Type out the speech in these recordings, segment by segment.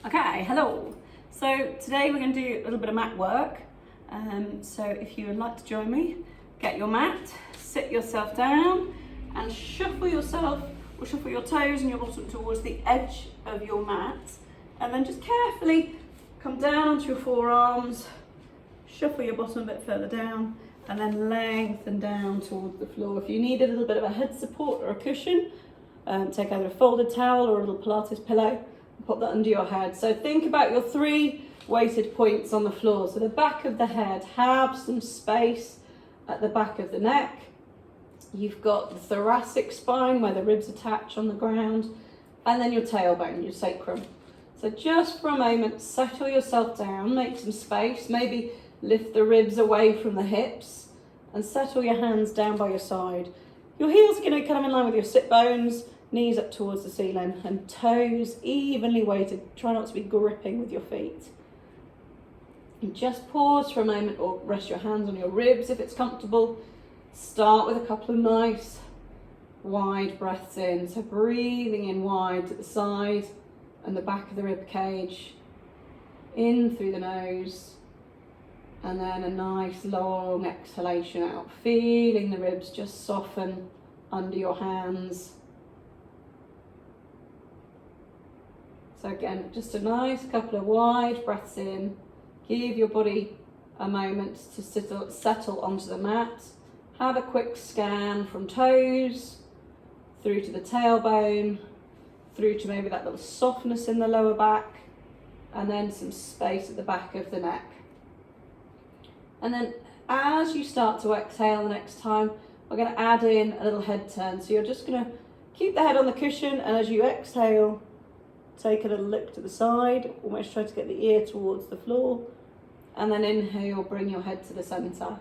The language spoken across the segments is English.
Okay, hello. So today we're going to do a little bit of mat work. So if you would like to join me, get your mat, sit yourself down and shuffle yourself or shuffle your toes and your bottom towards the edge of your mat, and then just carefully come down onto your forearms, shuffle your bottom a bit further down and then lengthen down towards the floor. If you need a little bit of a head support or a cushion, take either a folded towel or a little Pilates pillow and put that under your head. So think about your 3 weighted points on the floor. So the back of the head, have some space at the back of the neck. You've got the thoracic spine where the ribs attach on the ground, and then your tailbone, your sacrum. So just for a moment, settle yourself down, make some space, maybe lift the ribs away from the hips and settle your hands down by your side. Your heels are going to come in line with your sit bones, knees up towards the ceiling and toes evenly weighted. Try not to be gripping with your feet. And just pause for a moment or rest your hands on your ribs if it's comfortable. Start with a couple of nice wide breaths in. So breathing in wide to the side and the back of the rib cage, in through the nose, and then a nice long exhalation out, feeling the ribs just soften under your hands. So again, just a nice couple of wide breaths in. Give your body a moment to settle onto the mat. Have a quick scan from toes through to the tailbone, through to maybe that little softness in the lower back, and then some space at the back of the neck. And then as you start to exhale the next time, we're going to add in a little head turn. So you're just going to keep the head on the cushion, and as you exhale, take a little look to the side, almost try to get the ear towards the floor, and then inhale, bring your head to the center.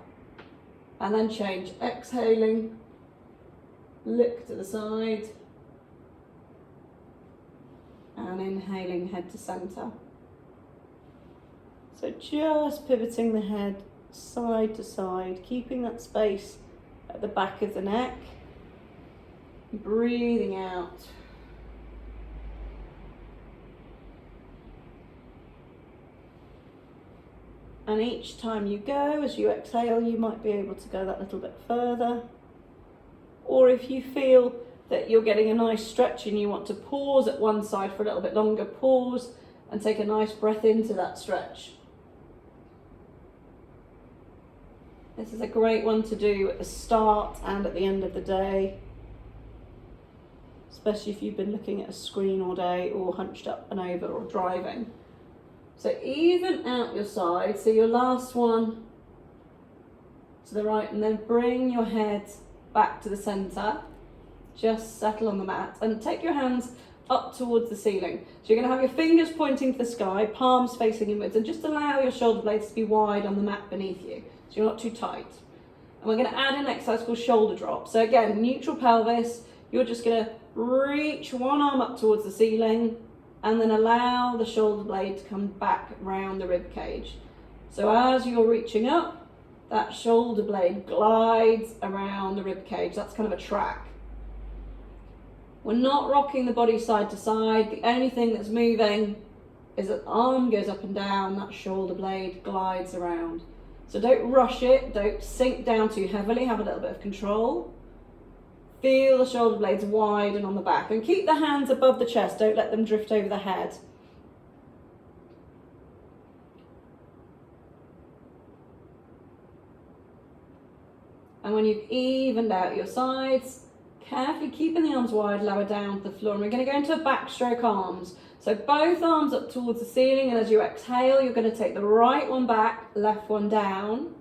And then change, exhaling, look to the side, and inhaling, head to center. So just pivoting the head side to side, keeping that space at the back of the neck, breathing out. And each time you go, as you exhale, you might be able to go that little bit further. Or if you feel that you're getting a nice stretch and you want to pause at one side for a little bit longer, pause and take a nice breath into that stretch. This is a great one to do at the start and at the end of the day, especially if you've been looking at a screen all day or hunched up and over or driving. So even out your side, so your last one to the right, and then bring your head back to the center. Just settle on the mat and take your hands up towards the ceiling. So you're going to have your fingers pointing to the sky, palms facing inwards, and just allow your shoulder blades to be wide on the mat beneath you, so you're not too tight. And we're going to add in an exercise called shoulder drop. So again, neutral pelvis, you're just going to reach one arm up towards the ceiling, and then allow the shoulder blade to come back round the rib cage. So as you're reaching up, that shoulder blade glides around the rib cage. That's kind of a track. We're not rocking the body side to side. The only thing that's moving is that arm goes up and down, that shoulder blade glides around. So don't rush it, don't sink down too heavily, have a little bit of control. Feel the shoulder blades widen on the back, and keep the hands above the chest, don't let them drift over the head. And when you've evened out your sides, carefully keeping the arms wide, lower down to the floor. And we're going to go into backstroke arms. So both arms up towards the ceiling, and as you exhale, you're going to take the right one back, left one down,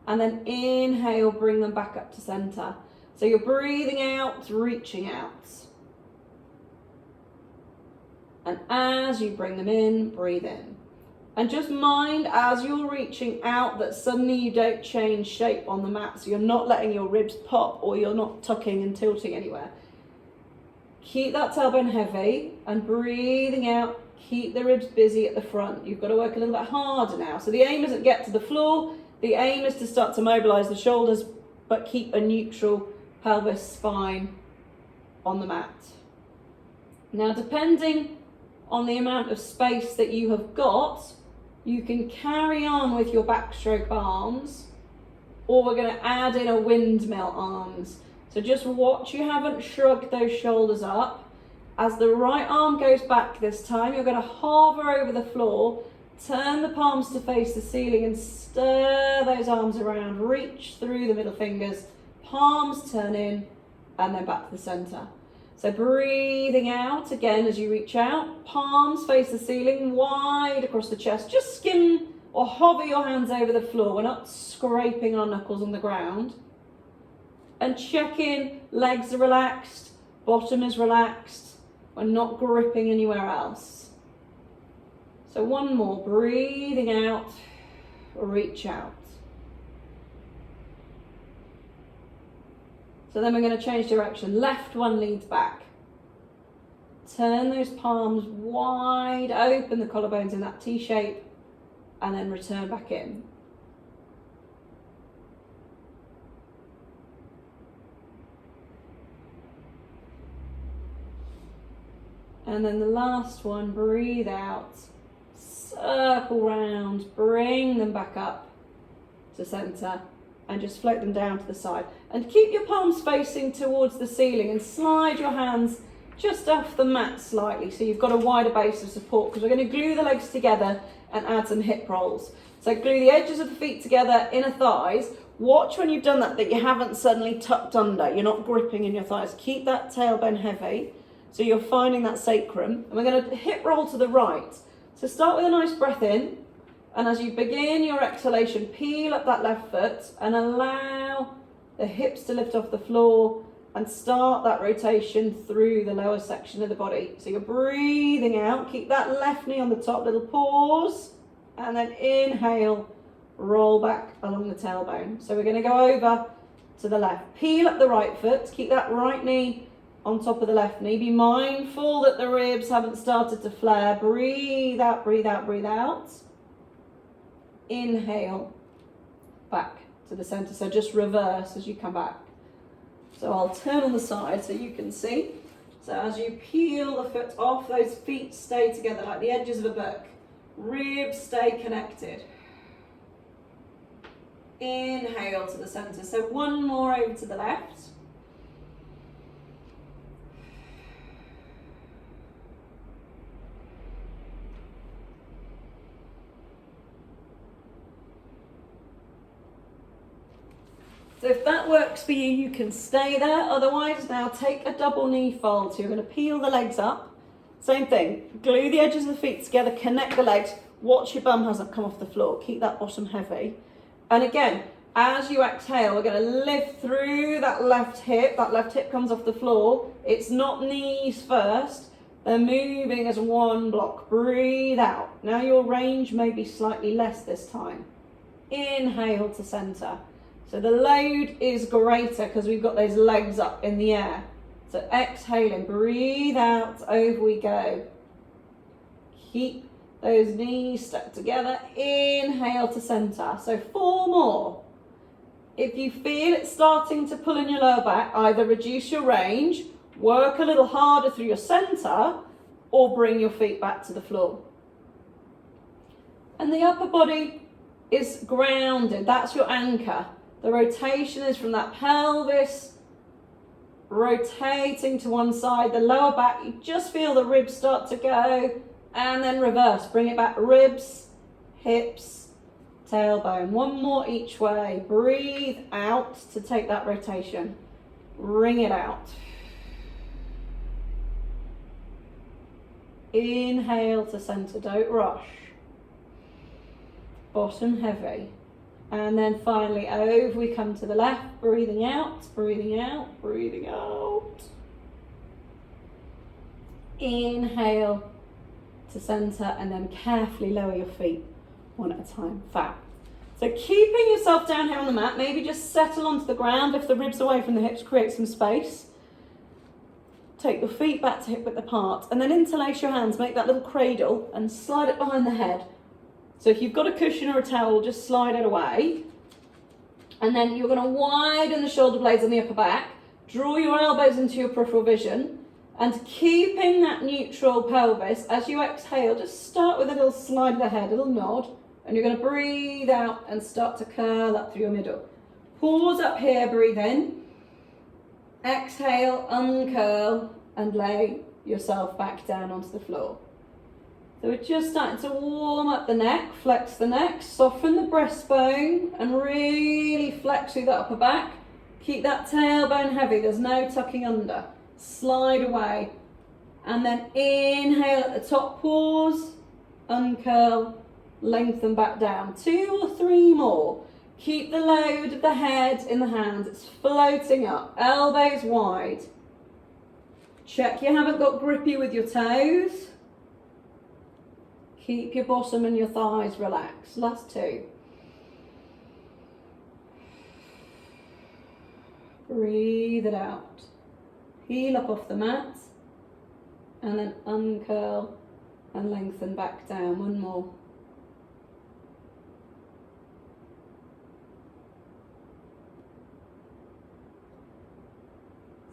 and then inhale, bring them back up to center. So you're breathing out, reaching out. And as you bring them in, breathe in. And just mind as you're reaching out that suddenly you don't change shape on the mat. So you're not letting your ribs pop, or you're not tucking and tilting anywhere. Keep that tailbone heavy and breathing out. Keep the ribs busy at the front. You've got to work a little bit harder now. So the aim isn't get to the floor. The aim is to start to mobilize the shoulders, but keep a neutral pelvis spine on the mat. Now, depending on the amount of space that you have got, you can carry on with your backstroke arms, or we're going to add in a windmill arms. So just watch you haven't shrugged those shoulders up. As the right arm goes back this time, you're going to hover over the floor, turn the palms to face the ceiling and stir those arms around. Reach through the middle fingers, palms turn in, and then back to the center. So breathing out again as you reach out, palms face the ceiling, wide across the chest. Just skim or hover your hands over the floor. We're not scraping our knuckles on the ground. And check in, legs are relaxed, bottom is relaxed. We're not gripping anywhere else. So one more, breathing out, reach out. So then we're going to change direction. Left one leads back. Turn those palms wide, open the collarbones in that T shape, and then return back in. And then the last one, breathe out, circle round, bring them back up to center, and just float them down to the side. And keep your palms facing towards the ceiling and slide your hands just off the mat slightly so you've got a wider base of support, because we're going to glue the legs together and add some hip rolls. So glue the edges of the feet together, inner thighs. Watch when you've done that you haven't suddenly tucked under. You're not gripping in your thighs. Keep that tailbone heavy so you're finding that sacrum. And we're going to hip roll to the right. So start with a nice breath in. And as you begin your exhalation, peel up that left foot and allow the hips to lift off the floor and start that rotation through the lower section of the body. So you're breathing out, keep that left knee on the top, little pause, and then inhale, roll back along the tailbone. So we're going to go over to the left. Peel up the right foot, keep that right knee on top of the left knee. Be mindful that the ribs haven't started to flare. Breathe out, breathe out, breathe out. Inhale, back to the center. So just reverse as you come back. So I'll turn on the side so you can see. So as you peel the foot off, those feet stay together like the edges of a book. Ribs stay connected. Inhale to the center. So one more over to the left. So if that works for you, you can stay there. Otherwise, now take a double knee fold. So you're going to peel the legs up. Same thing. Glue the edges of the feet together, connect the legs. Watch your bum hasn't come off the floor. Keep that bottom heavy. And again, as you exhale, we're going to lift through that left hip. That left hip comes off the floor. It's not knees first. They're moving as one block. Breathe out. Now your range may be slightly less this time. Inhale to center. So the load is greater because we've got those legs up in the air. So exhaling, breathe out, over we go. Keep those knees stuck together. Inhale to center. So 4 more. If you feel it starting to pull in your lower back, either reduce your range, work a little harder through your center, or bring your feet back to the floor. And the upper body is grounded. That's your anchor. The rotation is from that pelvis, rotating to one side, the lower back, you just feel the ribs start to go, and then reverse, bring it back, ribs, hips, tailbone. One more each way. Breathe out to take that rotation. Bring it out. Inhale to center, don't rush. Bottom heavy. And then finally over we come to the left, breathing out, breathing out, breathing out. Inhale to center and then carefully lower your feet one at a time. Fab. So keeping yourself down here on the mat, maybe just settle onto the ground, lift the ribs away from the hips, create some space. Take your feet back to hip width apart and then interlace your hands, make that little cradle and slide it behind the head. So if you've got a cushion or a towel, just slide it away. And then you're going to widen the shoulder blades on the upper back. Draw your elbows into your peripheral vision. And keeping that neutral pelvis, as you exhale, just start with a little slide of the head, a little nod, and you're going to breathe out and start to curl up through your middle. Pause up here, breathe in. Exhale, uncurl, and lay yourself back down onto the floor. So we're just starting to warm up the neck, flex the neck, soften the breastbone, and really flex through the upper back. Keep that tailbone heavy, there's no tucking under. Slide away, and then inhale at the top, pause, uncurl, lengthen back down. 2 or 3 more. Keep the load of the head in the hands, it's floating up, elbows wide. Check you haven't got grippy with your toes. Keep your bottom and your thighs relaxed. Last 2. Breathe it out. Heel up off the mat, and then uncurl and lengthen back down. 1 more.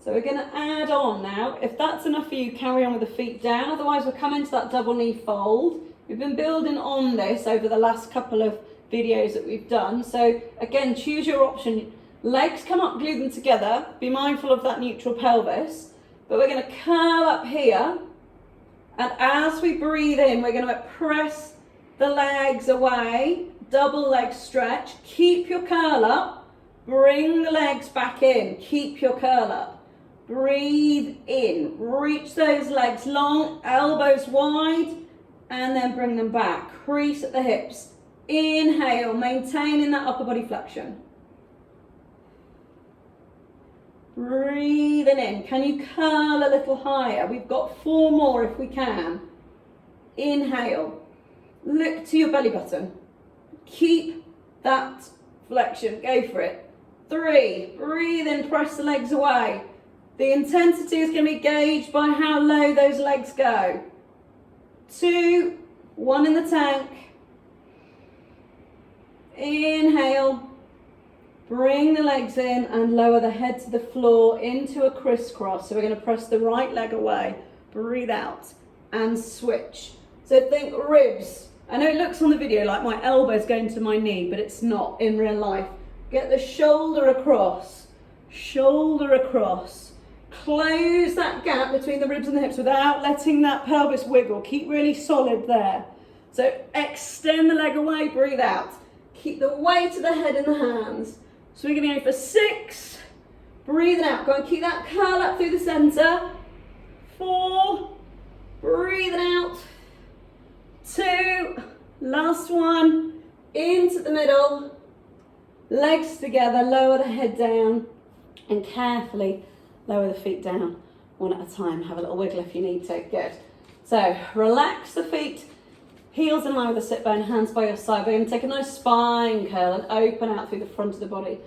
So we're going to add on now. If that's enough for you, carry on with the feet down. Otherwise, we'll come into that double knee fold. We've been building on this over the last couple of videos that we've done. So again, choose your option. Legs come up, glue them together. Be mindful of that neutral pelvis. But we're going to curl up here. And as we breathe in, we're going to press the legs away. Double leg stretch. Keep your curl up. Bring the legs back in. Keep your curl up. Breathe in. Reach those legs long, elbows wide. And then bring them back. Crease at the hips. Inhale, maintaining that upper body flexion. Breathing in. Can you curl a little higher? We've got 4 more if we can. Inhale. Look to your belly button. Keep that flexion. Go for it. 3. Breathe in. Press the legs away. The intensity is going to be gauged by how low those legs go. 2. 1 in the tank. Inhale. Bring the legs in and lower the head to the floor into a crisscross. So we're going to press the right leg away. Breathe out and switch. So think ribs. I know it looks on the video like my elbow's going to my knee, but it's not in real life. Get the shoulder across. Shoulder across. Close that gap between the ribs and the hips without letting that pelvis wiggle. Keep really solid there. So extend the leg away, breathe out. Keep the weight of the head in the hands. So we're going to go for 6. Breathing out. Go and keep that curl up through the center. 4. Breathing out. 2. Last one. Into the middle. Legs together. Lower the head down. And carefully lower the feet down 1 at a time. Have a little wiggle if you need to. Good. So relax the feet. Heels in line with the sit bone, hands by your side. We're going to take a nice spine curl and open out through the front of the body.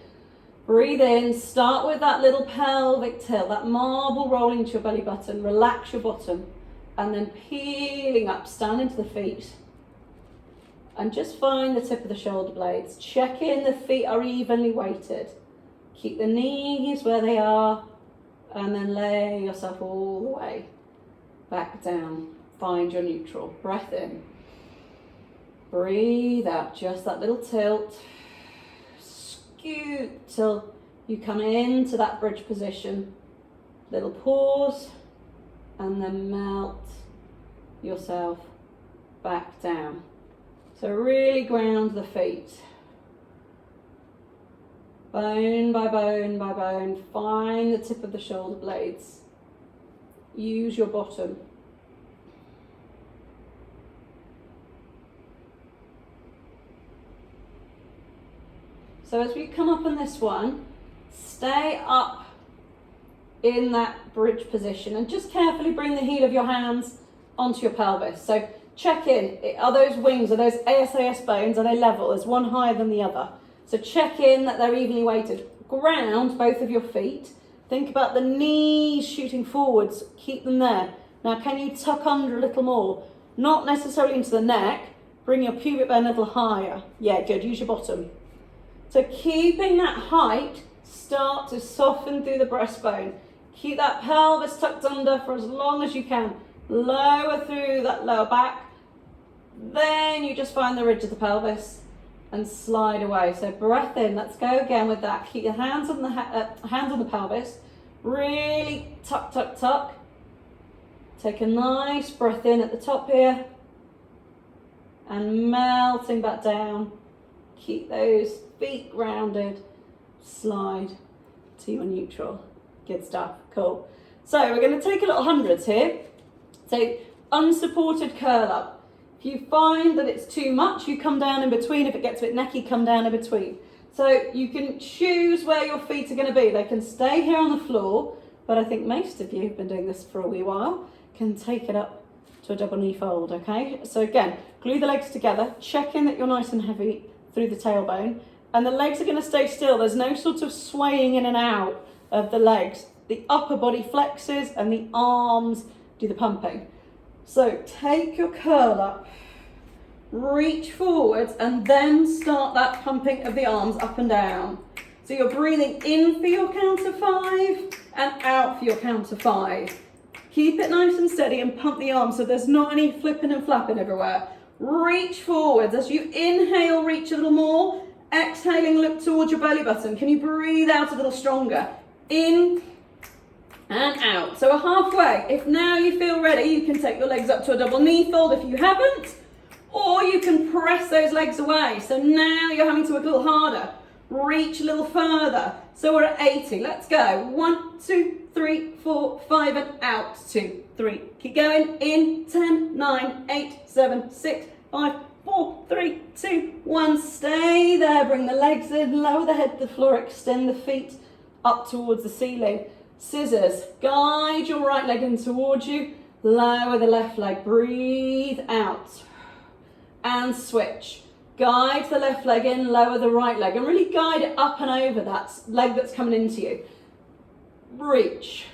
Breathe in, start with that little pelvic tilt, that marble rolling to your belly button. Relax your bottom. And then peeling up, stand into the feet. And just find the tip of the shoulder blades. Check in the feet are evenly weighted. Keep the knees where they are. And then lay yourself all the way back down. Find your neutral. Breath in. Breathe out, just that little tilt. Scoot till you come into that bridge position. Little pause, and then melt yourself back down. So really ground the feet. Bone by bone by bone, find the tip of the shoulder blades. Use your bottom. So as we come up on this one, stay up in that bridge position and just carefully bring the heel of your hands onto your pelvis. So check in, are those wings, are those ASAS bones, are they level? Is one higher than the other? So check in that they're evenly weighted. Ground both of your feet. Think about the knees shooting forwards, keep them there. Now can you tuck under a little more? Not necessarily into the neck, bring your pubic bone a little higher. Yeah, good, use your bottom. So keeping that height, start to soften through the breastbone. Keep that pelvis tucked under for as long as you can. Lower through that lower back. Then you just find the ridge of the pelvis and slide away. So breath in. Let's go again with that. Keep your hands on the pelvis. Really tuck, tuck, tuck. Take a nice breath in at the top here. And melting back down. Keep those feet grounded. Slide to your neutral. Good stuff. Cool. So we're going to take a little hundreds here. So unsupported curl up. If you find that it's too much, you come down in between. If it gets a bit necky, come down in between. So you can choose where your feet are going to be. They can stay here on the floor, but I think most of you who've been doing this for a wee while can take it up to a double knee fold, okay? So again, glue the legs together, check in that you're nice and heavy through the tailbone, and the legs are going to stay still. There's no sort of swaying in and out of the legs. The upper body flexes and the arms do the pumping. So take your curl up, reach forwards, and then start that pumping of the arms up and down. So you're breathing in for your count of 5 and out for your count of 5. Keep it nice and steady and pump the arms so there's not any flipping and flapping everywhere. Reach forwards. As you inhale, reach a little more. Exhaling, look towards your belly button. Can you breathe out a little stronger? In and out. So we're halfway. If now you feel ready, you can take your legs up to a double knee fold if you haven't, or you can press those legs away. So now you're having to work a little harder. Reach a little further. So we're at 80. Let's go. 1, 2, 3, 4, 5, and out. 2, 3. Keep going. In. 10, 9, 8, 7, 6, 5, 4, 3, 2, 1. Stay there. Bring the legs in. Lower the head to the floor. Extend the feet up towards the ceiling. Scissors. Guide your right leg in towards you. Lower the left leg. Breathe out. And switch. Guide the left leg in, lower the right leg, and really guide it up and over that leg that's coming into you. Reach.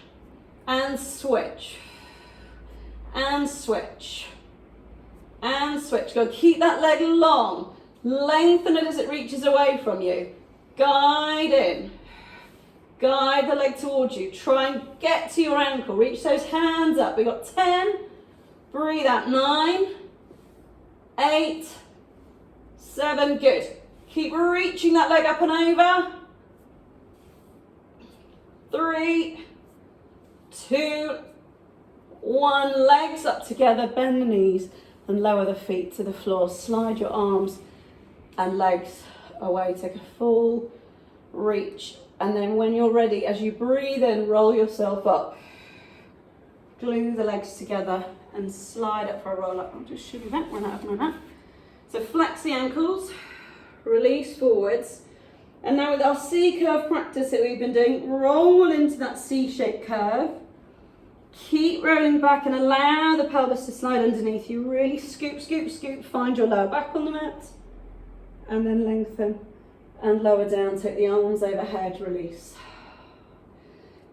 And switch. And switch. And switch. Go. Keep that leg long. Lengthen it as it reaches away from you. Guide in. Guide the leg towards you. Try and get to your ankle. Reach those hands up. We've got 10. Breathe out. 9. 8. 7. Good. Keep reaching that leg up and over. 3, 2, 1. Legs up together. Bend the knees and lower the feet to the floor. Slide your arms and legs away. Take a full reach. And then when you're ready, as you breathe in, roll yourself up. Glue the legs together and slide up for a roll up. I'll just shimmy back when I open that. So flex the ankles, release forwards. And now with our C curve practice that we've been doing, roll into that C-shaped curve. Keep rolling back and allow the pelvis to slide underneath you. Really scoop, scoop, scoop. Find your lower back on the mat. And then lengthen and lower down. Take the arms overhead, release.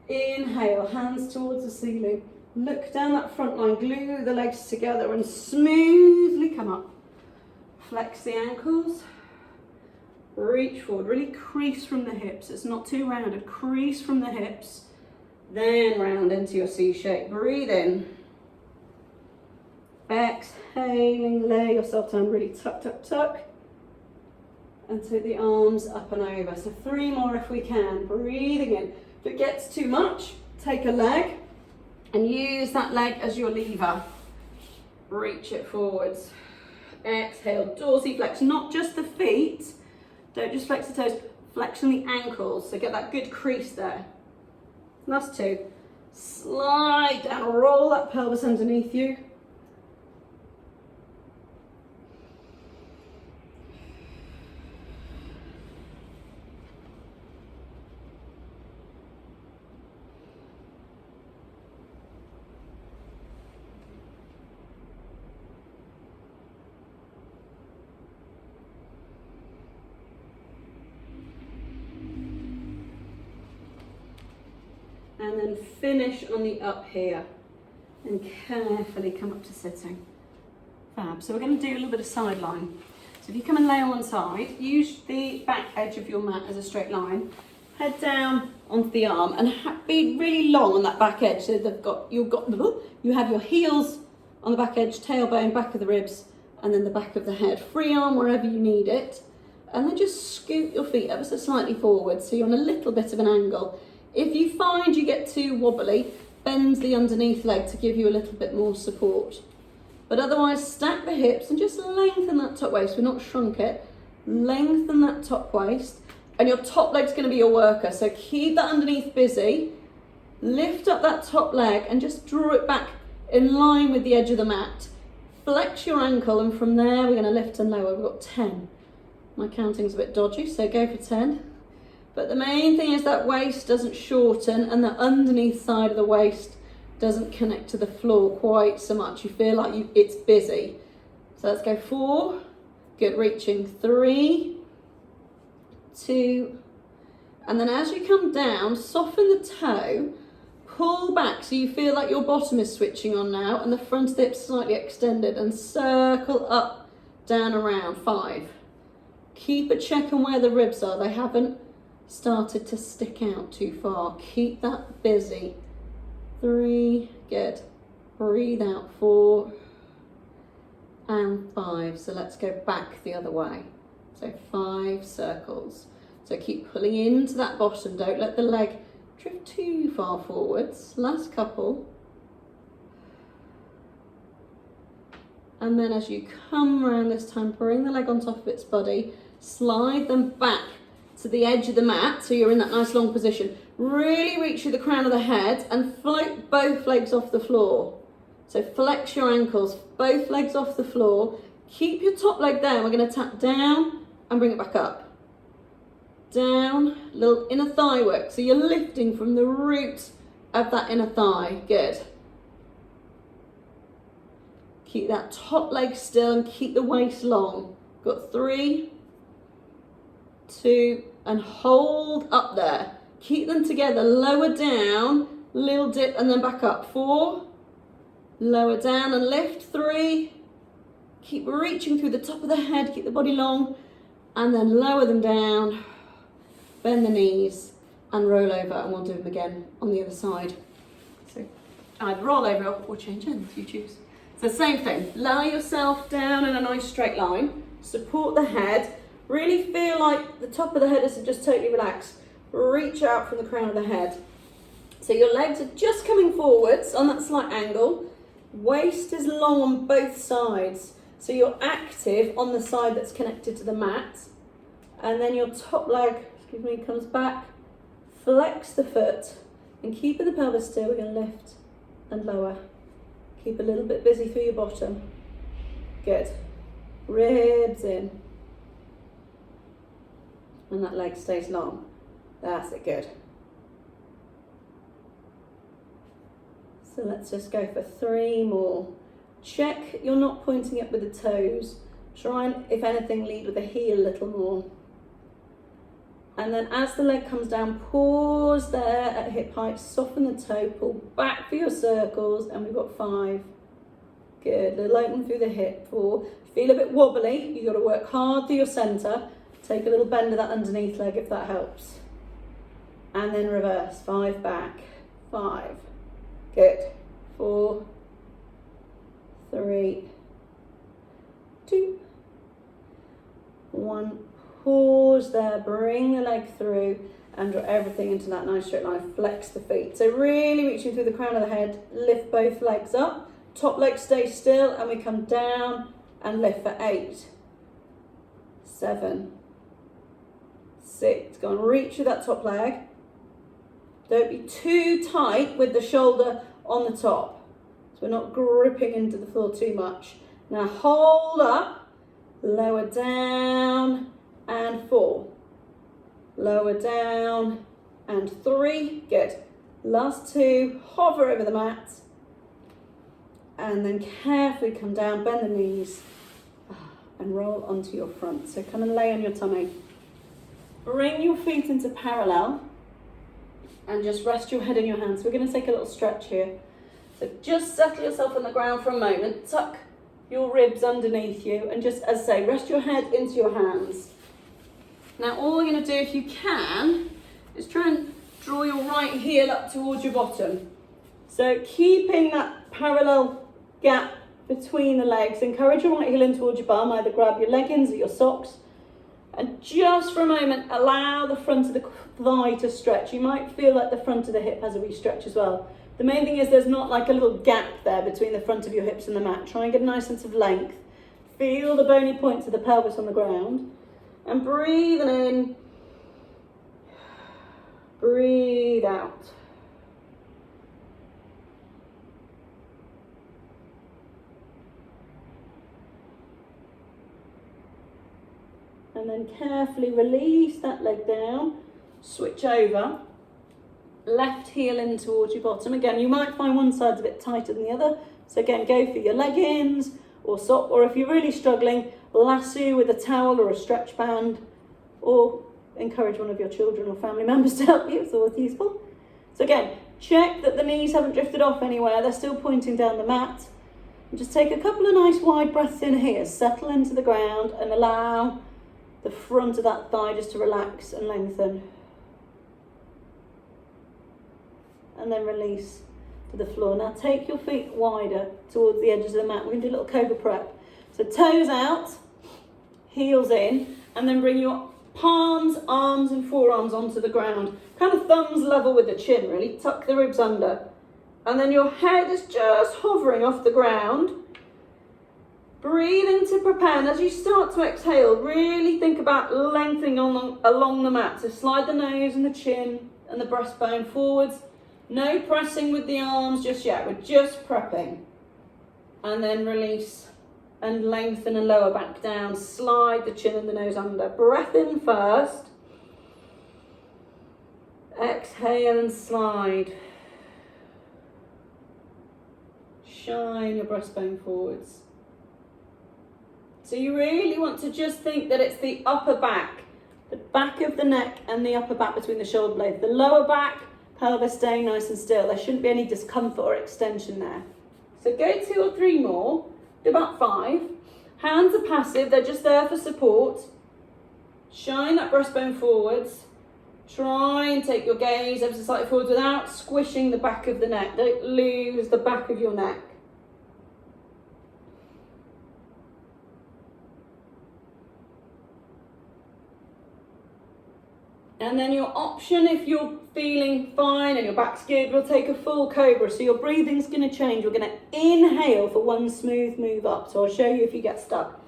Inhale, hands towards the ceiling. Look down that front line, glue the legs together and smoothly come up. Flex the ankles, reach forward, really crease from the hips. It's not too rounded, crease from the hips, then round into your C shape. Breathe in. Exhaling, lay yourself down, really tuck, tuck, tuck. And take the arms up and over. So 3 more if we can. Breathing in. If it gets too much, take a leg and use that leg as your lever. Reach it forwards. Exhale, dorsiflex, not just the feet. Don't just flex the toes, flex on the ankles. So get that good crease there. Last 2. Slide down, roll that pelvis underneath you. And then finish on the up here and carefully come up to sitting. Fab. So we're going to do a little bit of sideline. So if you come and lay on one side, use the back edge of your mat as a straight line. head down onto the arm and be really long on that back edge. So you have your heels on the back edge, tailbone, back of the ribs, and then the back of the head. Free arm wherever you need it. And then just scoot your feet ever so slightly forward so you're on a little bit of an angle. If you find you get too wobbly, bend the underneath leg to give you a little bit more support. But otherwise, stack the hips and just lengthen that top waist. We've not shrunk it. Lengthen that top waist. And your top leg's going to be your worker. So keep that underneath busy. Lift up that top leg and just draw it back in line with the edge of the mat. Flex your ankle, and from there we're going to lift and lower. We've got 10. My counting's a bit dodgy, so go for 10. But the main thing is that waist doesn't shorten and the underneath side of the waist doesn't connect to the floor quite so much. You feel like it's busy. So let's go 4. Good, reaching 3, 2, and then as you come down, soften the toe, pull back so you feel like your bottom is switching on now and the front of the hips slightly extended, and circle up, down, around. 5. Keep a check on where the ribs are. They haven't started to stick out too far. Keep that busy. 3, good. Breathe out. 4 and 5. So let's go back the other way. So 5 circles. So keep pulling into that bottom. Don't let the leg drift too far forwards. Last couple. And then as you come around this time, bring the leg on top of its body. Slide them back to the edge of the mat so you're in that nice long position. Really reach through the crown of the head and float both legs off the floor. So flex your ankles, both legs off the floor. Keep your top leg there. We're going to tap down and bring it back up. Down, little inner thigh work. So you're lifting from the root of that inner thigh. Good. Keep that top leg still and keep the waist long. Got 3, 2, and hold up there. Keep them together. Lower down, little dip, and then back up. 4, lower down and lift. 3, keep reaching through the top of the head, keep the body long, and then lower them down, bend the knees, and roll over, and we'll do them again on the other side. So either roll over or change ends, you choose. So same thing, lower yourself down in a nice straight line, support the head, really feel like the top of the head isn't just totally relaxed. Reach out from the crown of the head. So your legs are just coming forwards on that slight angle. Waist is long on both sides. So you're active on the side that's connected to the mat. And then your top leg, comes back. Flex the foot and keeping the pelvis still. We're going to lift and lower. Keep a little bit busy through your bottom. Good. Ribs in. And that leg stays long. That's it, good. So let's just go for 3 more. Check you're not pointing up with the toes. Try and, if anything, lead with the heel a little more. And then as the leg comes down, pause there at hip height, soften the toe, pull back for your circles, and we've got 5. Good, little open through the hip. 4, feel a bit wobbly, you've got to work hard through your centre. Take a little bend of that underneath leg if that helps. And then reverse, 5 back, 5. Good, 4, 3, 2, 1. Pause there, bring the leg through and draw everything into that nice straight line. Flex the feet. So really reaching through the crown of the head, lift both legs up. Top leg stays still and we come down and lift for 8, 7, 6. Go and reach with that top leg. Don't be too tight with the shoulder on the top. So we're not gripping into the floor too much. Now hold up, lower down, and 4. Lower down, and 3. Good. Last 2, hover over the mat. And then carefully come down, bend the knees, and roll onto your front. So come and lay on your tummy. Bring your feet into parallel, and just rest your head in your hands. We're going to take a little stretch here. So just settle yourself on the ground for a moment. Tuck your ribs underneath you, and just, as I say, rest your head into your hands. Now all we're going to do, if you can, is try and draw your right heel up towards your bottom. So keeping that parallel gap between the legs, encourage your right heel in towards your bum, either grab your leggings or your socks, and just for a moment allow the front of the thigh to stretch. You might feel like the front of the hip has a wee stretch as well. The main thing is there's not like a little gap there between the front of your hips and the mat. Try and get a nice sense of length. Feel the bony points of the pelvis on the ground, and breathing in, breathe out. And then carefully release that leg down, switch over, left heel in towards your bottom. Again, you might find one side's a bit tighter than the other, so again, go for your leggings or sock, or if you're really struggling, lasso with a towel or a stretch band, or encourage one of your children or family members to help you. It's always useful. So again, check that the knees haven't drifted off anywhere, they're still pointing down the mat. And just take a couple of nice wide breaths in here, settle into the ground and allow the front of that thigh just to relax and lengthen. And then release to the floor. Now take your feet wider towards the edges of the mat. We're going to do a little cobra prep. So toes out, heels in, and then bring your palms, arms and forearms onto the ground. Kind of thumbs level with the chin, really. Tuck the ribs under. And then your head is just hovering off the ground. Breathe in to prepare, and as you start to exhale, really think about lengthening along the mat. So slide the nose and the chin and the breastbone forwards. No pressing with the arms just yet, we're just prepping. And then release and lengthen and lower back down. Slide the chin and the nose under. Breath in first. Exhale and slide. Shine your breastbone forwards. So you really want to just think that it's the upper back, the back of the neck and the upper back between the shoulder blades. The lower back, pelvis staying nice and still. There shouldn't be any discomfort or extension there. So go 2 or 3 more, do about 5. Hands are passive, they're just there for support. Shine that breastbone forwards. Try and take your gaze ever so slightly forwards without squishing the back of the neck. Don't lose the back of your neck. And then your option, if you're feeling fine and your back's good, we'll take a full cobra. So your breathing's going to change. We're going to inhale for one smooth move up. So I'll show you if you get stuck.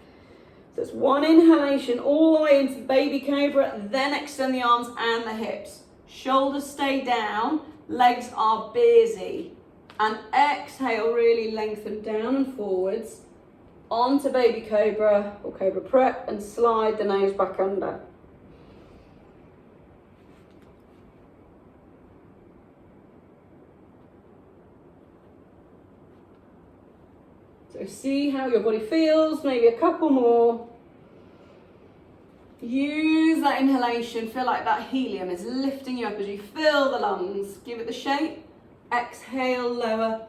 So it's one inhalation all the way into the baby cobra, then extend the arms and the hips. Shoulders stay down, legs are busy. And exhale, really lengthen down and forwards onto baby cobra or cobra prep and slide the nose back under. So see how your body feels, maybe a couple more. Use that inhalation, feel like that helium is lifting you up as you fill the lungs. Give it the shape. Exhale, lower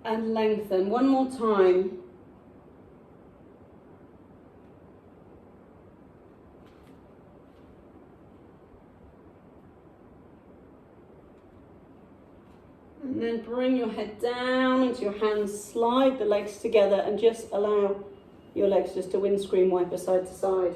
and lengthen. One more time. And then bring your head down into your hands, slide the legs together and just allow your legs just to windscreen wiper side to side.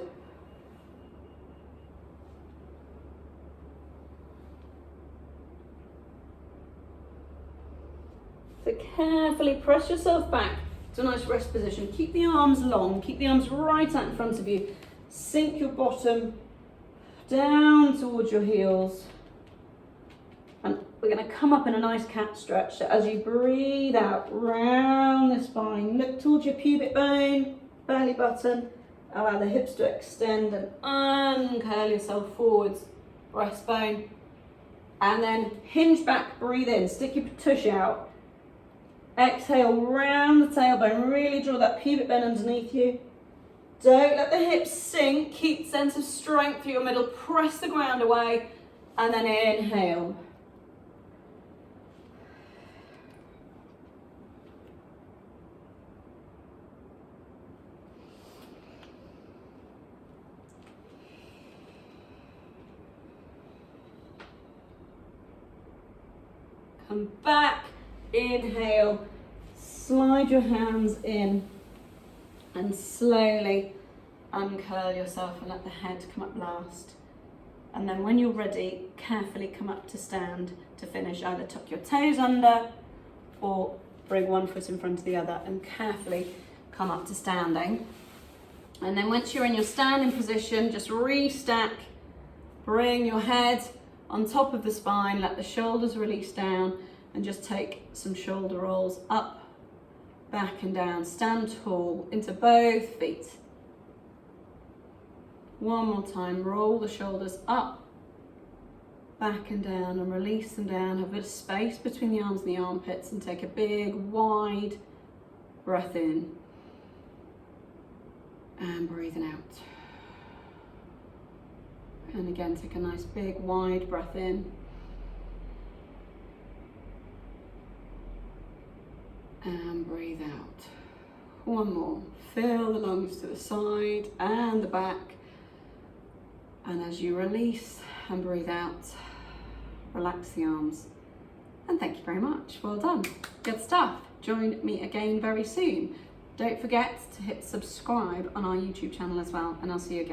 So carefully press yourself back to a nice rest position. Keep the arms long, keep the arms right out in front of you. Sink your bottom down towards your heels. And we're going to come up in a nice cat stretch. So as you breathe out, round the spine, look towards your pubic bone, belly button, allow the hips to extend and uncurl yourself forwards, breastbone, and then hinge back, breathe in, stick your tush out. Exhale, round the tailbone, really draw that pubic bone underneath you. Don't let the hips sink, keep the sense of strength through your middle, press the ground away, and then inhale. come back, inhale, slide your hands in and slowly uncurl yourself and let the head come up last. And then when you're ready, carefully come up to stand to finish. Either tuck your toes under or bring one foot in front of the other and carefully come up to standing. And then once you're in your standing position, just restack, bring your head on top of the spine, let the shoulders release down and just take some shoulder rolls up, back and down. Stand tall into both feet. One more time, roll the shoulders up, back and down and release them down. Have a bit of space between the arms and the armpits and take a big wide breath in and breathing out. And again, take a nice big wide breath in and breathe out. One more. Fill the lungs to the side and the back. And as you release and breathe out, relax the arms. And thank you very much. Well done. Good stuff. Join me again very soon. Don't forget to hit subscribe on our YouTube channel as well, and I'll see you again.